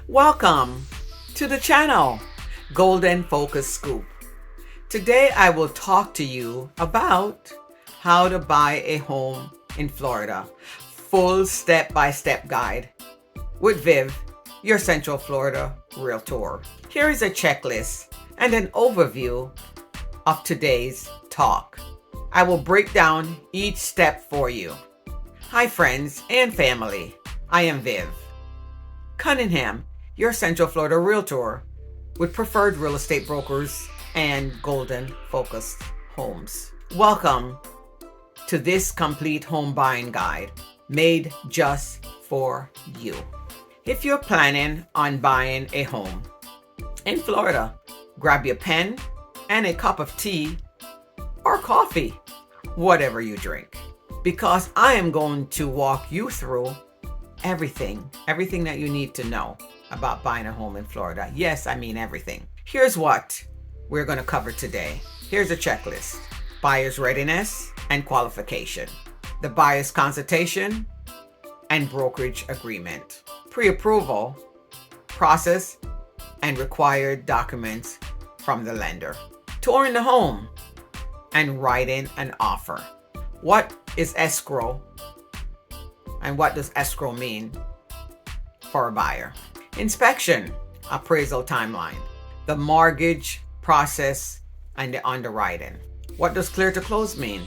Welcome to the channel, Golden Focus Scoop. Today I will talk to you about how to buy a home in Florida. Full step-by-step guide with Viv, your Central Florida Realtor. Here is a checklist and an overview of today's talk. I will break down each step for you. Hi friends and family, I am Viv Cunningham, your Central Florida Realtor with preferred real estate brokers and golden focused homes. Welcome to this complete home buying guide made just for you. If you're planning on buying a home in Florida, grab your pen and a cup of tea or coffee, whatever you drink, because I am going to walk you through everything that you need to know about buying a home in Florida. Yes, I mean everything. Here's what we're going to cover today. Here's a checklist: buyer's readiness and qualification, the buyer's consultation and brokerage agreement, pre-approval process and required documents from the lender, touring the home and writing an offer. What is escrow and what does escrow mean for a buyer? Inspection, appraisal timeline, the mortgage process and the underwriting. What does clear to close mean?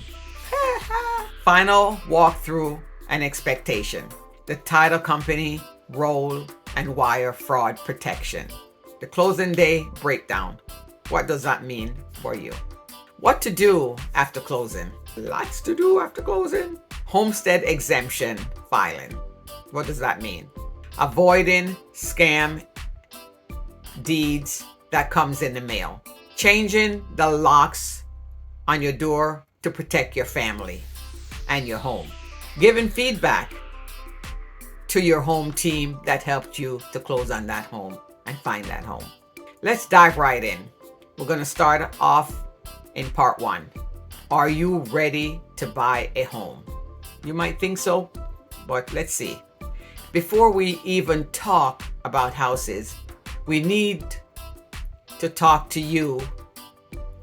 Final walkthrough and expectation, the title company role and wire fraud protection, the closing day breakdown. What does that mean for you? What to do after closing? Lots to do after closing. Homestead exemption filing. What does that mean? Avoiding scam deeds that comes in the mail. Changing the locks on your door to protect your family and your home. Giving feedback to your home team that helped you to close on that home and find that home. Let's dive right in. We're going to start off in part one. Are you ready to buy a home? You might think so, but let's see. Before we even talk about houses, we need to talk to you.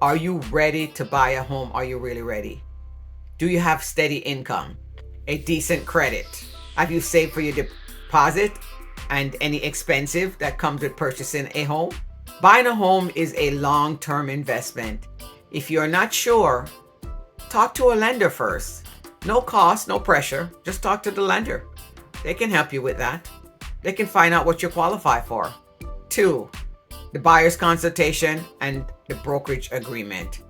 Are you ready to buy a home? Are you really ready? Do you have steady income? A decent credit? Have you saved for your deposit and any expensive that comes with purchasing a home? Buying a home is a long-term investment. If you're not sure, talk to a lender first. No cost, no pressure. Just talk to the lender. They can help you with that. They can find out what you qualify for. 2, the buyer's consultation and the brokerage agreement.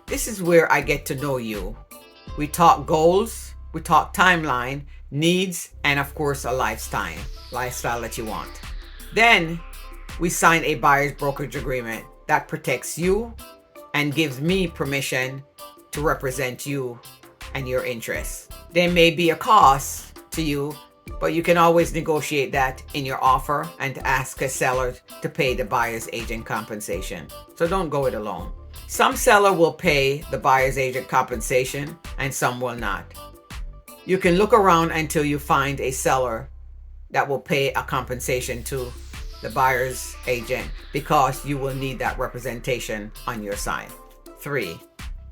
This is where I get to know you. We talk goals, we talk timeline, needs, and of course a lifestyle that you want. Then we sign a buyer's brokerage agreement that protects you and gives me permission to represent you and your interests. There may be a cost to you, but you can always negotiate that in your offer and ask a seller to pay the buyer's agent compensation. So don't go it alone. Some seller will pay the buyer's agent compensation and some will not. You can look around until you find a seller that will pay a compensation to the buyer's agent, because you will need that representation on your side. 3,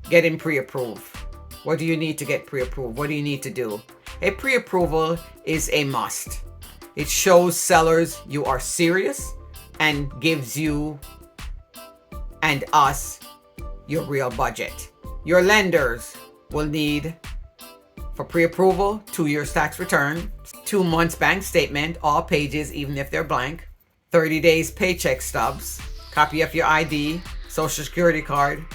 getting pre-approved. What do you need to get pre-approved? What do you need to do? A pre-approval is a must. It shows sellers you are serious and gives you and us your real budget. Your lenders will need, for pre-approval, 2 years tax return, 2 months bank statement, all pages even if they're blank, 30 days paycheck stubs, copy of your ID, social security card,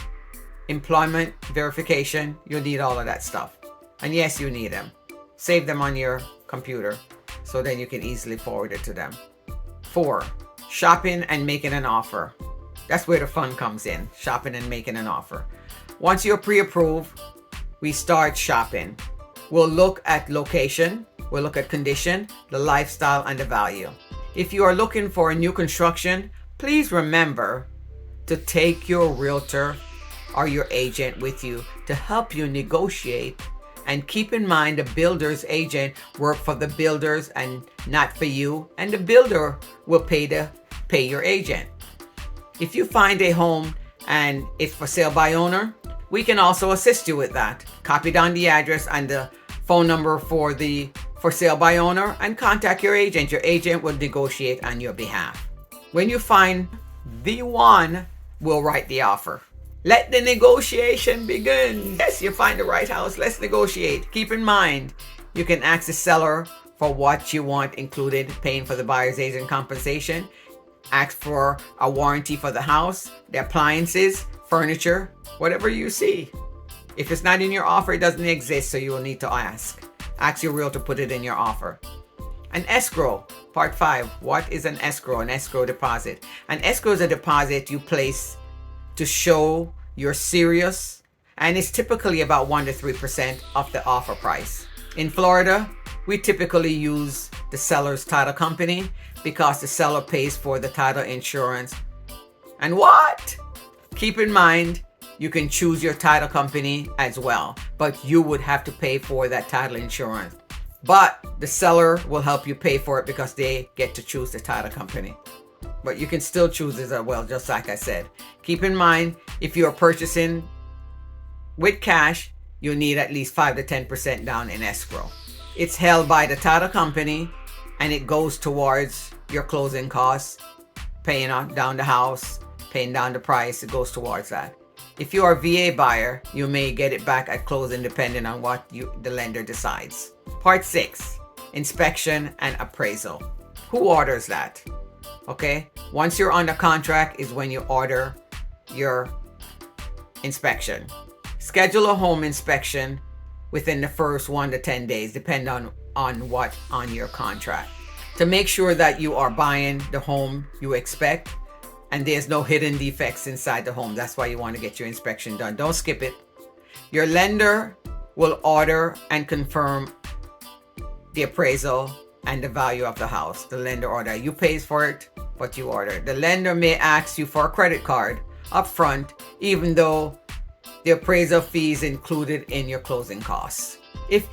employment verification. You'll need all of that stuff. And yes, you need them. Save them on your computer so then you can easily forward it to them. 4, shopping and making an offer. That's where the fun comes in, shopping and making an offer. Once you're pre-approved, we start shopping. We'll look at location, we'll look at condition, the lifestyle, and the value. If you are looking for a new construction, please remember to take your realtor or your agent with you to help you negotiate And keep in mind, the builder's agent work for the builders and not for you. And the builder will pay your agent. If you find a home and it's for sale by owner, we can also assist you with that. Copy down the address and the phone number for the for sale by owner and contact your agent. Your agent will negotiate on your behalf. When you find the one, we'll write the offer. Let the negotiation begin. Yes, you find the right house. Let's negotiate. Keep in mind, you can ask the seller for what you want included, paying for the buyer's agent compensation. Ask for a warranty for the house, the appliances, furniture, whatever you see. If it's not in your offer, it doesn't exist, so you will need to ask. Ask your realtor to put it in your offer. An escrow, part 5. What is an escrow? An escrow deposit. An escrow is a deposit you place to show you're serious, and it's typically about 1 to 3% of the offer price. In Florida, we typically use the seller's title company because the seller pays for the title insurance. And what? Keep in mind, you can choose your title company as well, but you would have to pay for that title insurance. But the seller will help you pay for it because they get to choose the title company. But you can still choose it as well, just like I said. Keep in mind, if you are purchasing with cash, you'll need at least 5 to 10% down in escrow. It's held by the title company and it goes towards your closing costs, paying down the house, paying down the price. It goes towards that. If you are a VA buyer, you may get it back at closing depending on what the lender decides. Part 6, inspection and appraisal. Who orders that? Okay, once you're under contract is when you order your inspection. Schedule a home inspection within the first 1 to 10 days, depending on what on your contract, to make sure that you are buying the home you expect and there's no hidden defects inside the home. That's why you want to get your inspection done. Don't skip it. Your lender will order and confirm the appraisal and the value of the house. The lender order. You pays for it, but you order. The lender may ask you for a credit card up front, even though the appraisal fee is included in your closing costs. If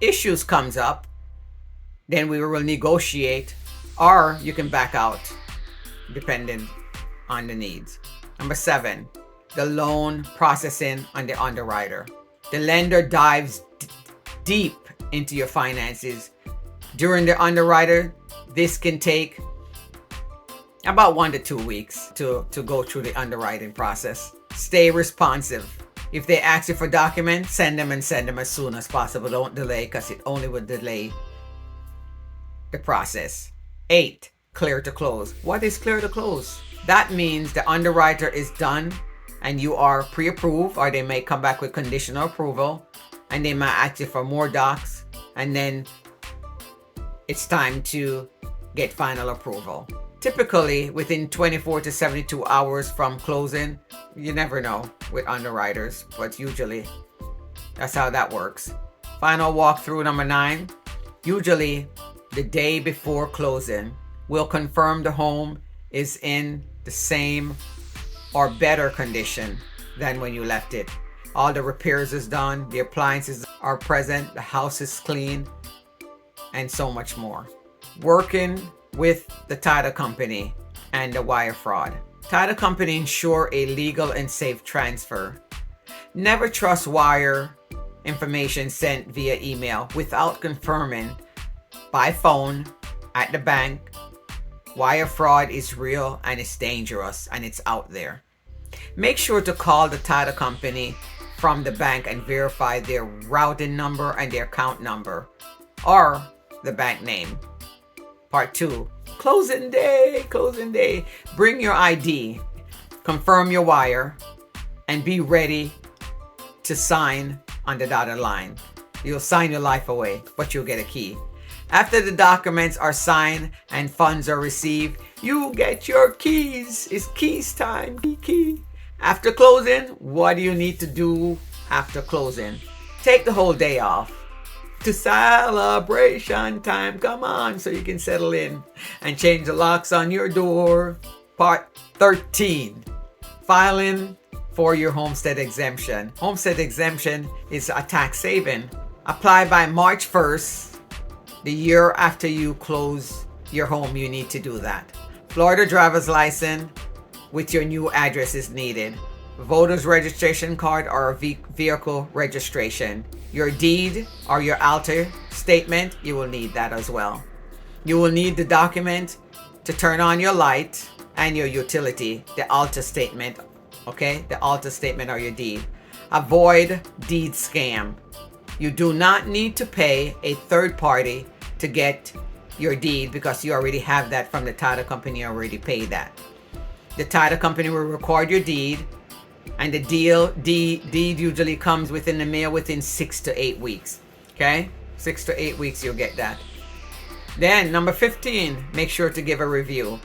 issues comes up, then we will negotiate, or you can back out, depending on the needs. Number 7, the loan processing on the underwriter. The lender dives deep into your finances. During the underwriter, this can take about 1 to 2 weeks to go through the underwriting process. Stay responsive. If they ask you for documents, send them as soon as possible. Don't delay, because it only will delay the process. 8, clear to close. What is clear to close? That means the underwriter is done and you are pre-approved, or they may come back with conditional approval and they might ask you for more docs, and then it's time to get final approval. Typically within 24 to 72 hours from closing. You never know with underwriters, but usually that's how that works. Final walkthrough number 9. Usually the day before closing, we'll confirm the home is in the same or better condition than when you left it. All the repairs is done, the appliances are present, the house is clean, and so much more. Working with the title company and the wire fraud. Title company ensure a legal and safe transfer. Never trust wire information sent via email without confirming by phone at the bank. Wire fraud is real and it's dangerous and it's out there. Make sure to call the title company from the bank and verify their routing number and their account number or the bank name. Part 2, closing day. Bring your ID, confirm your wire, and be ready to sign on the dotted line. You'll sign your life away, but you'll get a key. After the documents are signed and funds are received, you get your keys. It's keys time. Key. After closing, what do you need to do after closing? Take the whole day off. To celebration time. Come on, so you can settle in and change the locks on your door. Part 13, filing for your homestead exemption. Homestead exemption is a tax saving Apply by March 1st, the year after you close your home. You need to do that. Florida driver's license with your new address is needed. Voter's registration card or a vehicle registration. Your deed or your alter statement, you will need that as well. You will need the document to turn on your light and your utility, the alter statement, okay? The alter statement or your deed. Avoid deed scam. You do not need to pay a third party to get your deed because you already have that from the title company. You already paid that. The title company will record your deed, and the deed usually comes within the mail within 6 to 8 weeks. Okay? 6 to 8 weeks you'll get that. Then number 15, make sure to give a review.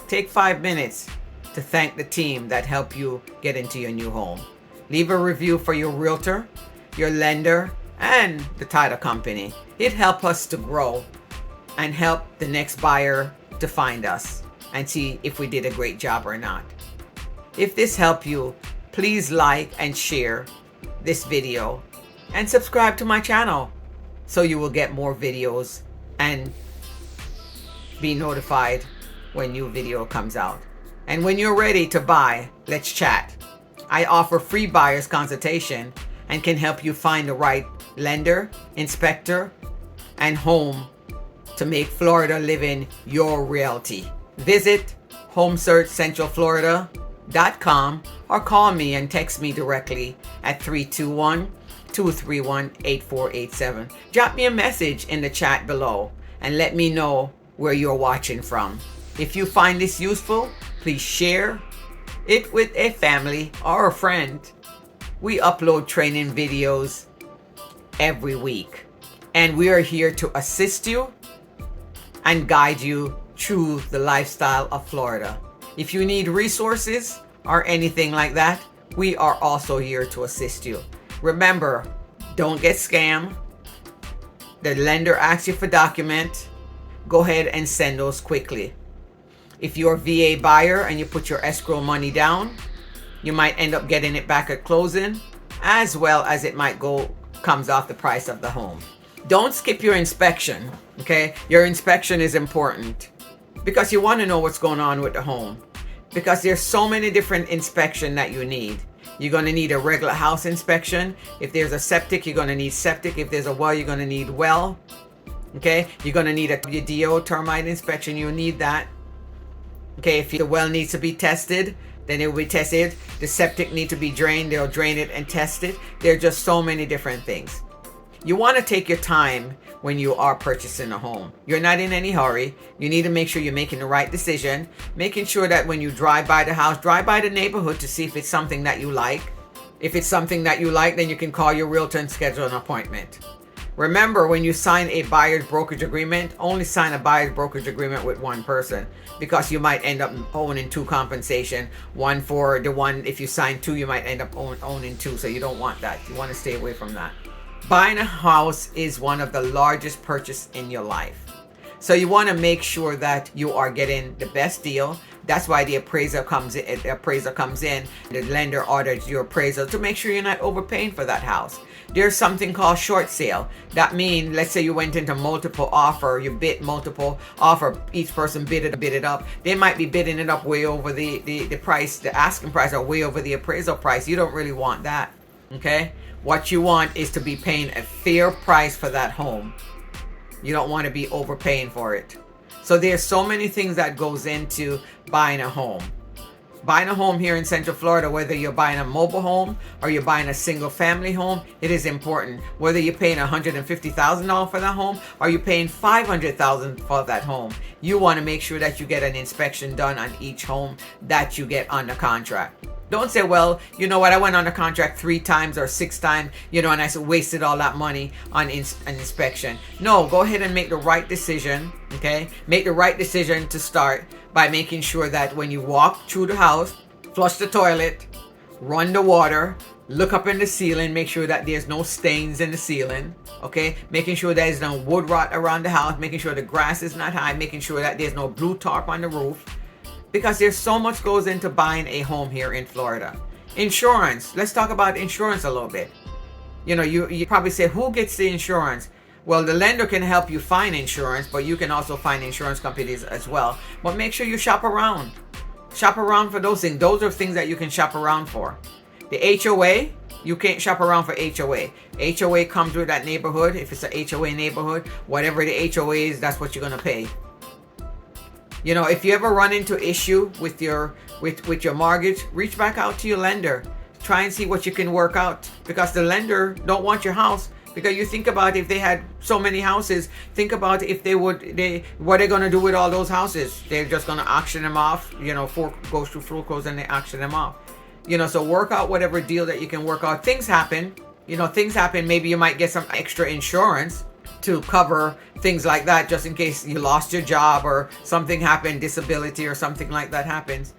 Take 5 minutes to thank the team that helped you get into your new home. Leave a review for your realtor, your lender, and the title company. It helps us to grow and help the next buyer to find us and see if we did a great job or not. If this helped you, please like and share this video and subscribe to my channel so you will get more videos and be notified when new video comes out. And when you're ready to buy, let's chat. I offer free buyer's consultation and can help you find the right lender, inspector, and home to make Florida living your realty. Visit homesearchcentralflorida.com or call me and text me directly at 321-231-8487. Drop me a message in the chat below and let me know where you're watching from. If you find this useful, please share it with a family or a friend. We upload training videos every week, and we are here to assist you and guide you through the lifestyle of Florida. If you need resources or anything like that, we are also here to assist you. Remember, don't get scammed. The lender asks you for document. Go ahead and send those quickly. If you're a VA buyer and you put your escrow money down, you might end up getting it back at closing, as well as it might comes off the price of the home. Don't skip your inspection, okay? Your inspection is important because you want to know what's going on with the home, because there's so many different inspection that you need. You're going to need a regular house inspection. If there's a septic, you're going to need septic. If there's a well, you're going to need well. Okay, you're going to need a WDO termite inspection. You'll need that. Okay, if the well needs to be tested, then it will be tested. The septic needs to be drained. They'll drain it and test it. There are just so many different things. You want to take your time when you are purchasing a home. You're not in any hurry. You need to make sure you're making the right decision, making sure that when you drive by the house, drive by the neighborhood to see if it's something that you like. If it's something that you like, then you can call your realtor and schedule an appointment. Remember, when you sign a buyer's brokerage agreement, only sign a buyer's brokerage agreement with one person, because you might end up owning two compensation. One for the one, if you sign two, you might end up owning two. So you don't want that. You want to stay away from that. Buying a house is one of the largest purchases in your life. So you want to make sure that you are getting the best deal. That's why the appraiser comes in. The lender orders your appraisal to make sure you're not overpaying for that house. There's something called short sale. That means, let's say you went into multiple offer, you bid multiple offer, each person bid it up. They might be bidding it up way over the price, the asking price, or way over the appraisal price. You don't really want that, okay? What you want is to be paying a fair price for that home. You don't want to be overpaying for it. So there's so many things that goes into buying a home. Buying a home here in Central Florida, whether you're buying a mobile home or you're buying a single family home, it is important. Whether you're paying $150,000 for that home or you're paying $500,000 for that home, you want to make sure that you get an inspection done on each home that you get under contract. Don't say, well, you know what, I went under contract 3 times or 6 times, and I wasted all that money on an inspection. No, go ahead and make the right decision, okay? Make the right decision to start by making sure that when you walk through the house, flush the toilet, run the water, look up in the ceiling, make sure that there's no stains in the ceiling, okay? Making sure there's no wood rot around the house, making sure the grass is not high, making sure that there's no blue tarp on the roof. Because there's so much goes into buying a home here in Florida. Insurance. Let's talk about insurance a little bit. You probably say, who gets the insurance? Well, the lender can help you find insurance, but you can also find insurance companies as well. But make sure you shop around. Shop around for those things. Those are things that you can shop around for. The HOA, you can't shop around for HOA. HOA comes with that neighborhood. If it's a HOA neighborhood, whatever the HOA is, that's what you're going to pay. If you ever run into issue with your mortgage, reach back out to your lender. Try and see what you can work out, because the lender don't want your house. Because you think about, if they had so many houses, think about if what they're going to do with all those houses. They're just going to auction them off, goes through foreclosure and they auction them off. So work out whatever deal that you can work out. Things happen. Maybe you might get some extra insurance to cover things like that, just in case you lost your job or something happened, disability or something like that happens.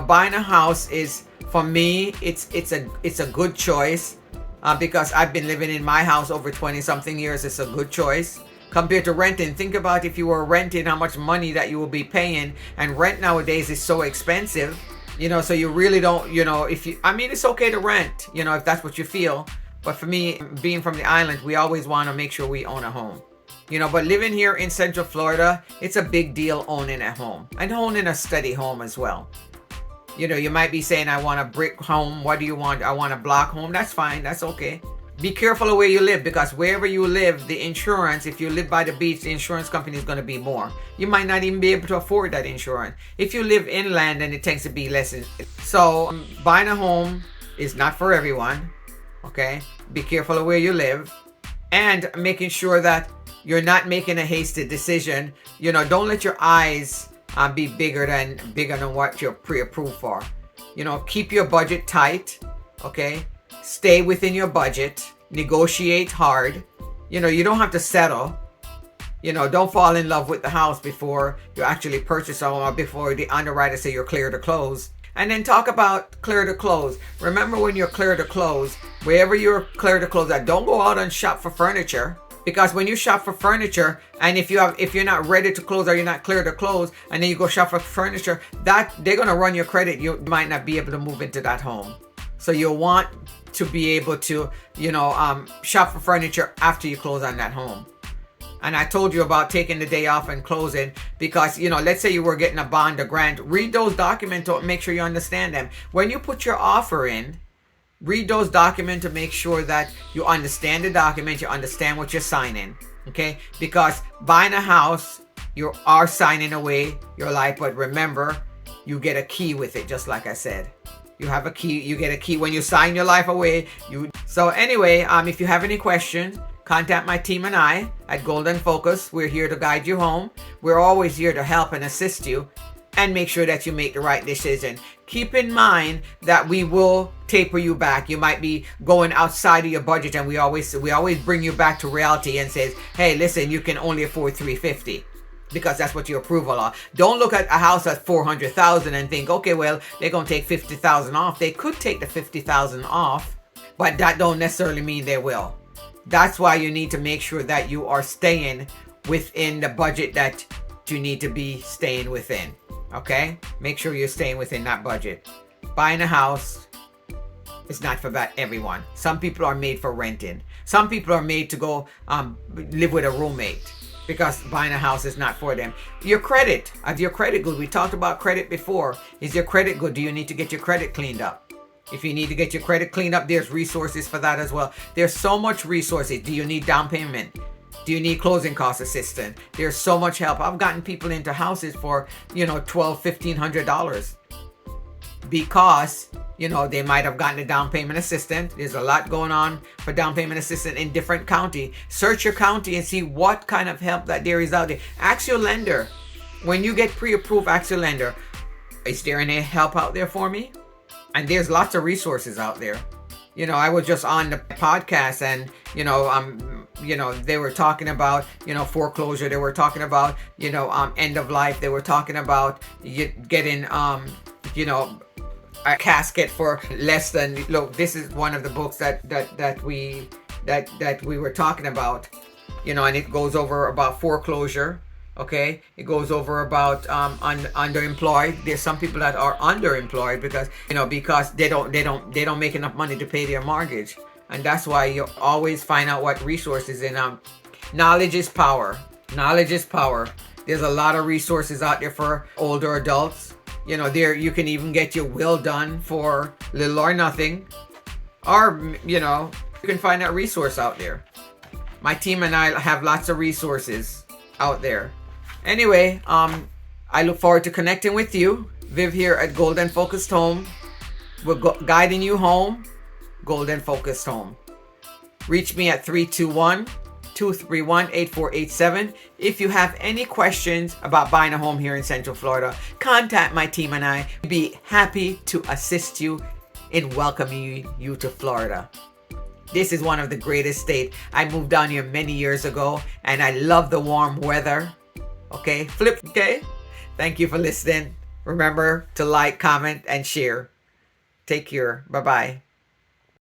Buying a house is, for me, it's a good choice. Because I've been living in my house over 20 something years. It's a good choice compared to renting. Think about if you were renting, how much money that you will be paying, and rent nowadays is so expensive, so you really don't, it's okay to rent, if that's what you feel. But for me, being from the island, we always want to make sure we own a home, but living here in Central Florida, it's a big deal owning a home and owning a steady home as well. You might be saying, I want a brick home. What do you want? I want a block home. That's fine. That's okay. Be careful of where you live, because wherever you live, the insurance, if you live by the beach, the insurance company is going to be more. You might not even be able to afford that insurance. If you live inland, then it tends to be less. So buying a home is not for everyone. Okay. Be careful of where you live, and making sure that you're not making a hasty decision. Don't let your eyes be bigger than what you're pre-approved for. Keep your budget tight. Okay. Stay within your budget. Negotiate hard. You don't have to settle. Don't fall in love with the house before you actually purchase a home, or before the underwriter say you're clear to close. And then talk about clear to close. Remember, when you're clear to close, wherever you're clear to close at, don't go out and shop for furniture. Because when you shop for furniture, and if you're not ready to close, or you're not clear to close, and then you go shop for furniture, that they're gonna run your credit. You might not be able to move into that home. So you'll want to be able to, shop for furniture after you close on that home. And I told you about taking the day off and closing, because, let's say you were getting a bond or grant. Read those documents to make sure you understand them. When you put your offer in, read those documents to make sure that you understand the document, you understand what you're signing, okay? Because buying a house, you are signing away your life, but remember, you get a key with it, just like I said. You have a key, you get a key when you sign your life away. So anyway, if you have any questions, contact my team and I at Golden Focus. We're here to guide you home. We're always here to help and assist you, and make sure that you make the right decision. Keep in mind that we will taper you back. You might be going outside of your budget, and we always bring you back to reality and says, hey, listen, you can only afford $350, because that's what your approval are. Don't look at a house at $400,000 and think, okay, well, they're gonna take $50,000 off. They could take the $50,000 off, but that don't necessarily mean they will. That's why you need to make sure that you are staying within the budget that you need to be staying within. Okay? Make sure you're staying within that budget. Buying a house is not for everyone. Some people are made for renting. Some people are made to go live with a roommate, because buying a house is not for them. Your credit. Is your credit good? We talked about credit before. Is your credit good? Do you need to get your credit cleaned up? If you need to get your credit cleaned up, there's resources for that as well. There's so much resources. Do you need down payment? Do you need closing cost assistance? There's so much help. I've gotten people into houses for, $1,200-$1,500, because, they might have gotten a down payment assistant. There's a lot going on for down payment assistant in different county. Search your county and see what kind of help that there is out there. Ask your lender. When you get pre-approved, ask your lender, is there any help out there for me? And there's lots of resources out there. I was just on the podcast, and, they were talking about, foreclosure. They were talking about, end of life. They were talking about getting, a casket for less than, look, this is one of the books that we were talking about, and it goes over about foreclosure. Okay, it goes over about underemployed. There's some people that are underemployed because they don't make enough money to pay their mortgage. And that's why you always find out what resources in knowledge is power. Knowledge is power. There's a lot of resources out there for older adults. You know, there you can even get your will done for little or nothing. Or, you know, you can find that resource out there. My team and I have lots of resources out there. Anyway, I look forward to connecting with you. Viv here at Golden Focused Home. We're guiding you home. Golden Focused Home. Reach me at 321-231-8487. If you have any questions about buying a home here in Central Florida, contact my team and I. We'd be happy to assist you in welcoming you to Florida. This is one of the greatest states. I moved down here many years ago and I love the warm weather. Okay, okay? Thank you for listening. Remember to like, comment, and share. Take care. Bye-bye.